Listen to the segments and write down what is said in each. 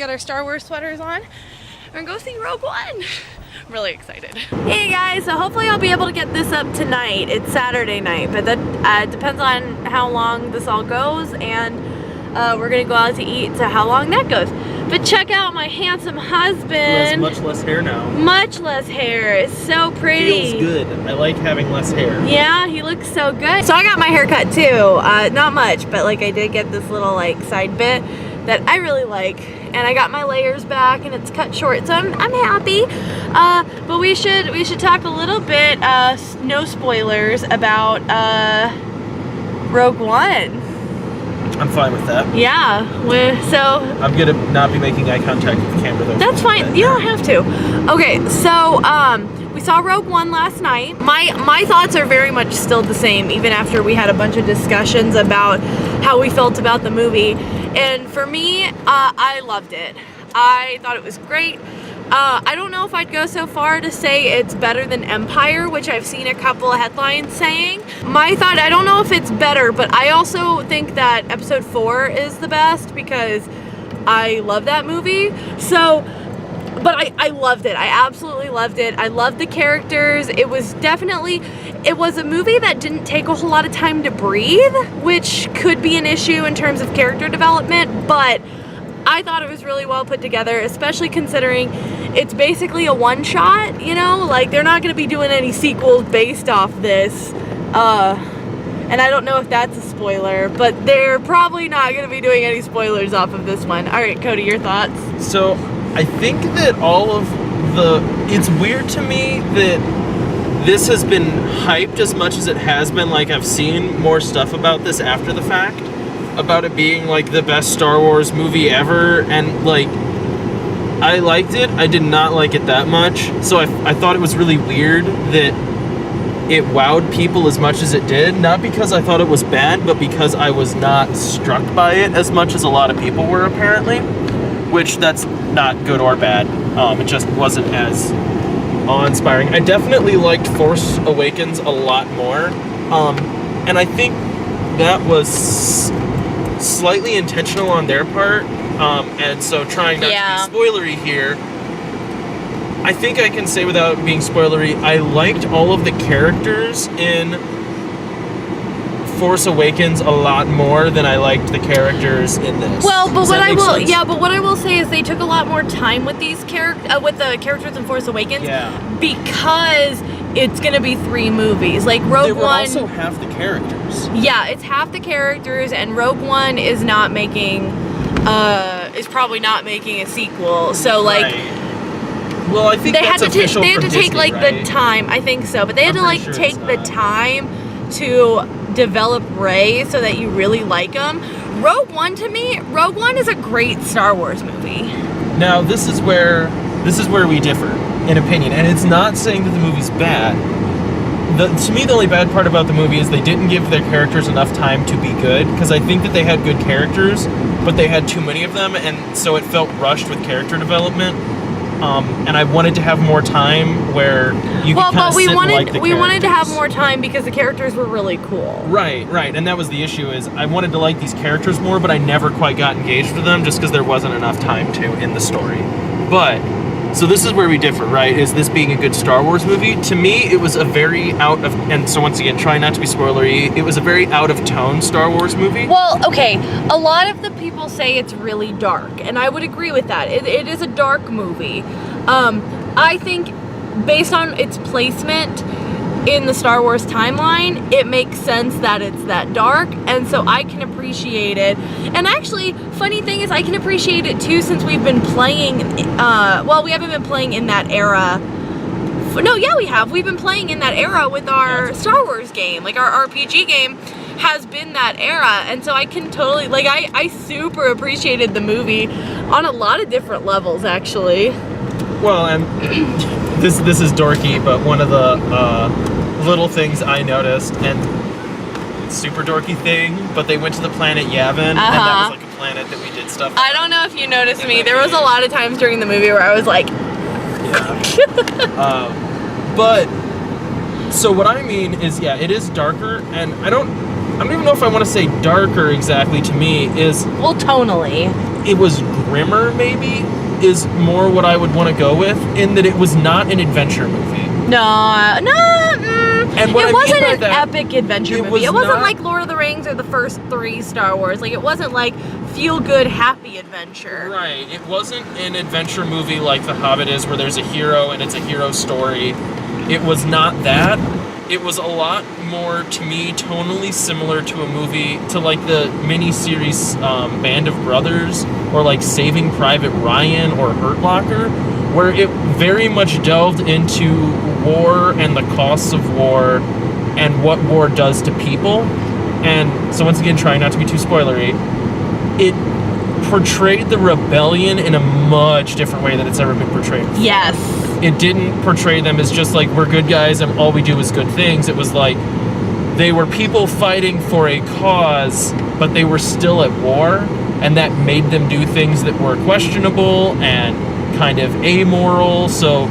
got our Star Wars sweaters on. We're gonna go see Rogue One. I'm really excited. Hey guys, so hopefully I'll be able to get this up tonight. It's Saturday night, but that depends on how long this all goes, and we're gonna go out to eat, so how long that goes. But check out my handsome husband. Who has much less hair now. Much less hair. It's so pretty. Feels good. I like having less hair. Yeah, he looks so good. So I got my hair cut too. Not much, but like I did get this little like side bit that I really like. And I got my layers back and it's cut short, so I'm happy. But we should talk a little bit, no spoilers, about Rogue One. I'm fine with that. Yeah, so I'm gonna not be making eye contact with the camera though. That's fine. You don't have to. Okay, so we saw Rogue One last night. My thoughts are very much still the same, even after we had a bunch of discussions about how we felt about the movie. And for me, I loved it. I thought it was great. I don't know if I'd go so far to say it's better than Empire, which I've seen a couple of headlines saying. My thought, I don't know if it's better, but I also think that episode 4 is the best because I love that movie. So, but I loved it. I absolutely loved it. I loved the characters. It was a movie that didn't take a whole lot of time to breathe, which could be an issue in terms of character development, but I thought it was really well put together, especially considering it's basically a one-shot, you know? Like, they're not going to be doing any sequels based off this. And I don't know if that's a spoiler, but they're probably not going to be doing any spoilers off of this one. All right, Cody, your thoughts? So, I think that it's weird to me that this has been hyped as much as it has been. Like, I've seen more stuff about this after the fact, about it being like the best Star Wars movie ever, and like I liked it. I did not like it that much, so I thought it was really weird that it wowed people as much as it did, not because I thought it was bad, but because I was not struck by it as much as a lot of people were, apparently, which that's not good or bad. It just wasn't as awe-inspiring. I definitely liked Force Awakens a lot more, and I think that was slightly intentional on their part, and so trying not to be spoilery here, I think I can say without being spoilery, I liked all of the characters in Force Awakens a lot more than I liked the characters in this. Well, but what I will say is they took a lot more time with these with the characters in Force Awakens, because it's gonna be 3 movies. Like Rogue One, also half the characters. Yeah, it's half the characters, and Rogue One is not making, is probably not making a sequel. So like, well, I think that's official they had to from take Disney, like right? the time. I think so, but they had to like sure take the time to develop Rey so that you really like them. Rogue One, to me, Rogue One is a great Star Wars movie. Now this is where we differ in opinion, and it's not saying that the movie's bad. To me, the only bad part about the movie is they didn't give their characters enough time to be good, because I think that they had good characters, but they had too many of them, and so it felt rushed with character development. And I wanted to have more time where you could kind of sit and like the characters. We wanted to have more time because the characters were really cool. Right, and that was the issue, is I wanted to like these characters more, but I never quite got engaged with them just because there wasn't enough time to in the story. But, so this is where we differ, right? Is this being a good Star Wars movie? To me, it was a very and so once again, trying not to be spoilery, it was a very out-of-tone Star Wars movie. Well, okay, a lot of the people say it's really dark, and I would agree with that. It is a dark movie. I think based on its placement in the Star Wars timeline, it makes sense that it's that dark, and so I can appreciate it. And actually, funny thing is, I can appreciate it too, since we've been playing, well, we haven't been playing in that era. No, yeah, we have. We've been playing in that era with our Star Wars game. Like, our RPG game has been that era, and so I can totally, like, I super appreciated the movie on a lot of different levels, actually. Well, and this is dorky, but one of the little things I noticed, and super dorky thing, but they went to the planet Yavin, and that was like a planet that we did stuff on. I don't know if you noticed me. There was a lot of times during the movie where I was like... But, so what I mean is, yeah, it is darker, and don't even know if I want to say darker exactly to me, is... Well, tonally. It was grimmer, maybe, is more what I would want to go with, in that it was not an adventure movie. No. And what it wasn't an that, epic adventure movie. It wasn't like Lord of the Rings or the first 3 Star Wars. Like, it wasn't like feel-good, happy adventure. Right. It wasn't an adventure movie like The Hobbit is, where there's a hero and it's a hero story. It was not that. It was a lot more, to me, tonally similar to a movie, to like the miniseries Band of Brothers, or like Saving Private Ryan or Hurt Locker, where it very much delved into war and the costs of war and what war does to people. And so once again, trying not to be too spoilery, it portrayed the rebellion in a much different way than it's ever been portrayed before. Yes. It didn't portray them as just like, we're good guys and all we do is good things. It was like, they were people fighting for a cause, but they were still at war, and that made them do things that were questionable and kind of amoral. So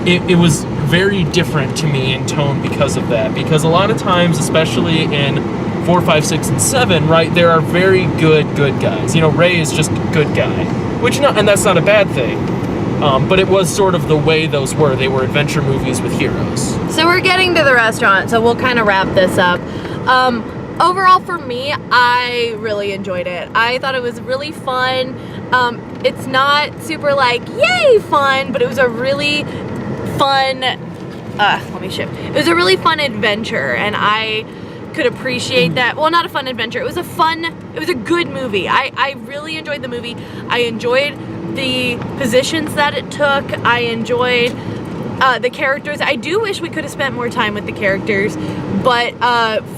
it was very different to me in tone because of that. Because a lot of times, especially in 4, 5, 6, and 7, right, there are very good guys. You know, Rey is just a good guy, and that's not a bad thing. But it was sort of the way those were. They were adventure movies with heroes. So we're getting to the restaurant, so we'll kind of wrap this up. Overall, for me, I really enjoyed it. I thought it was really fun. It's not super like, yay, fun, but it was a really fun, let me shift. It was a really fun adventure, and I could appreciate that. Well, not a fun adventure. It was a good movie. I really enjoyed the movie. I enjoyed the positions that it took. I enjoyed the characters. I do wish we could have spent more time with the characters, but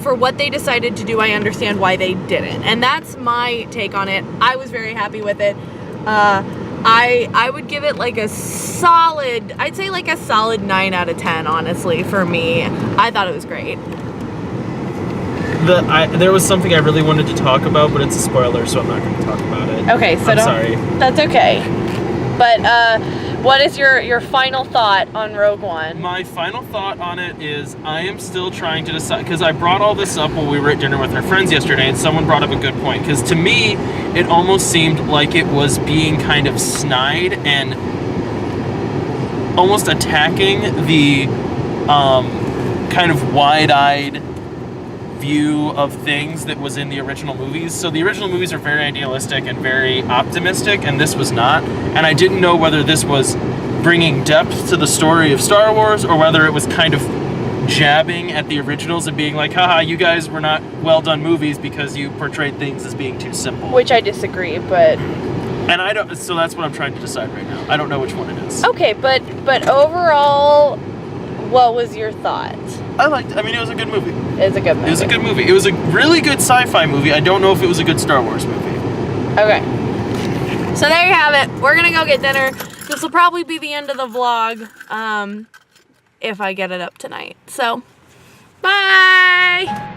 for what they decided to do, I understand why they didn't. And that's my take on it. I was very happy with it. I would give it like a solid, I'd say like a solid 9 out of 10, honestly, for me. I thought it was great. There was something I really wanted to talk about, but it's a spoiler, so I'm not going to talk about it. Okay, so sorry. That's okay. But what is your final thought on Rogue One? My final thought on it is I am still trying to decide, because I brought all this up while we were at dinner with our friends yesterday, and someone brought up a good point. Because to me, it almost seemed like it was being kind of snide and almost attacking the kind of wide-eyed view of things that was in the original movies. So the original movies are very idealistic and very optimistic, and this was not. And I didn't know whether this was bringing depth to the story of Star Wars, or whether it was kind of jabbing at the originals and being like, haha, you guys were not well done movies because you portrayed things as being too simple. Which I disagree, but... And I don't, so that's what I'm trying to decide right now. I don't know which one it is. Okay, but overall, what was your thought? I mean, it was a good movie. It's a good movie. It was a good movie. It was a really good sci-fi movie. I don't know if it was a good Star Wars movie. Okay. So there you have it. We're gonna go get dinner. This will probably be the end of the vlog, if I get it up tonight. So, bye!